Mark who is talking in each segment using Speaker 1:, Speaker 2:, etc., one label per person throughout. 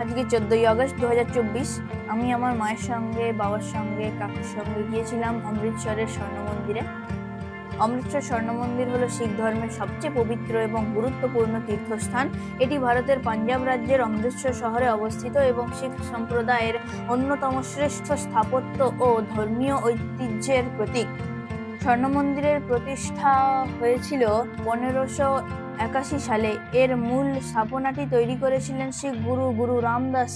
Speaker 1: আজকে 14ই আগস্ট 2024। আমি আমার মায়ের সঙ্গে, বাবার সঙ্গে, কাকুর সঙ্গে গিয়েছিলাম অমৃতসরের স্বর্ণ মন্দিরে। অমৃতসর স্বর্ণ মন্দির হলো শিখ ধর্মের সবচেয়ে পবিত্র এবং গুরুত্বপূর্ণ তীর্থস্থান। এটি ভারতের পাঞ্জাব রাজ্যের অমৃতসর শহরে অবস্থিত এবং শিখ সম্প্রদায়ের অন্যতম শ্রেষ্ঠ স্থাপত্য ও ধর্মীয় ঐতিহ্যের প্রতীক। স্বর্ণ মন্দিরের প্রতিষ্ঠা হয়েছিল 1581 সালে। এর মূল স্থাপনাটি তৈরি করেছিলেন শিখ গুরু রামদাস,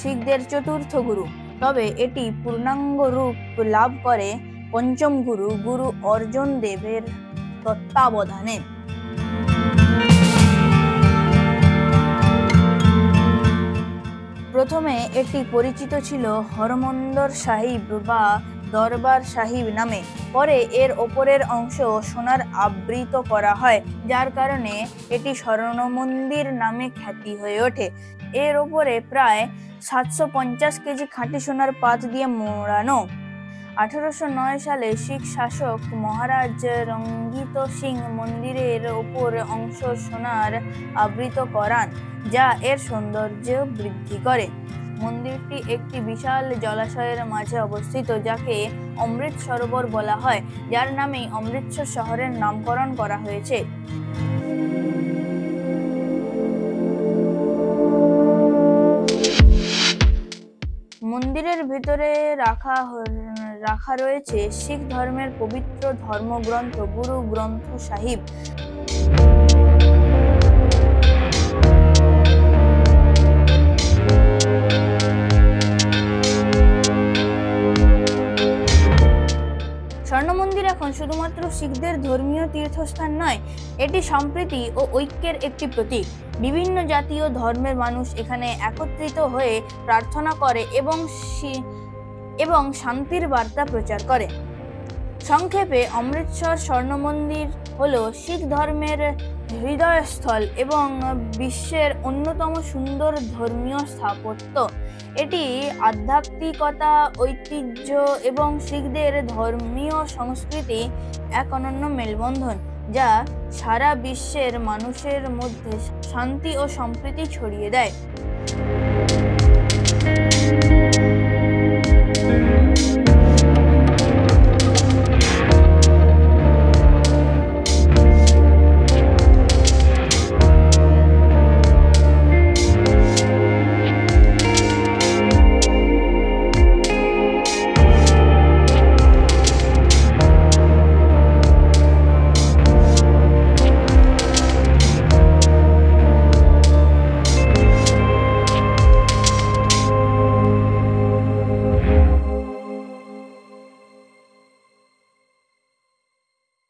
Speaker 1: শিখদের চতুর্থ গুরু। তবে এটি পূর্ণাঙ্গ রূপ লাভ করে পঞ্চম গুরু অর্জুন দেবের তত্ত্বাবধানে। প্রথমে এটি পরিচিত ছিল হরমন্দর সাহিব বা দরবার সাহিব নামে। পরে এর ওপরের অংশ সোনার আবৃত করা হয়, যার কারণে এটি স্বর্ণ মন্দির নামে খ্যাতি হয়ে ওঠে। এর ওপরে প্রায় 750 কেজি খাঁটি সোনার পাত দিয়ে মোড়ানো। 1809 সালে শিখ শাসক মহারাজ রঞ্জিত সিং মন্দিরের ওপর অংশ সোনার আবৃত করান, যা এর সৌন্দর্য বৃদ্ধি করে। মন্দিরটি একটি বিশাল জলাশয়ের মাঝে অবস্থিত, যাকে অমৃত সরোবর বলা হয়, যার নামেই অমৃতসর শহরের নামকরণ করা হয়েছে। মন্দিরের ভিতরে রাখা রয়েছে শিখ ধর্মের পবিত্র ধর্মগ্রন্থ গুরু গ্রন্থ সাহিব। স্বর্ণ মন্দির এখন শুধুমাত্র শিখদের ধর্মীয় তীর্থস্থান নয়, এটি সম্প্রীতি ও ঐক্যের একটি প্রতীক। বিভিন্ন জাতি ও ধর্মের মানুষ এখানে একত্রিত হয়ে প্রার্থনা করে এবং শান্তির বার্তা প্রচার করে। সংক্ষেপে, অমৃতসর স্বর্ণ মন্দির হল শিখ ধর্মের হৃদয়স্থল এবং বিশ্বের অন্যতম সুন্দর ধর্মীয় স্থাপত্য। এটি আধ্যাত্মিকতা, ঐতিহ্য এবং শিখদের ধর্মীয় সংস্কৃতি এক অনন্য মেলবন্ধন, যা সারা বিশ্বের মানুষের মধ্যে শান্তি ও সম্প্রীতি ছড়িয়ে দেয়।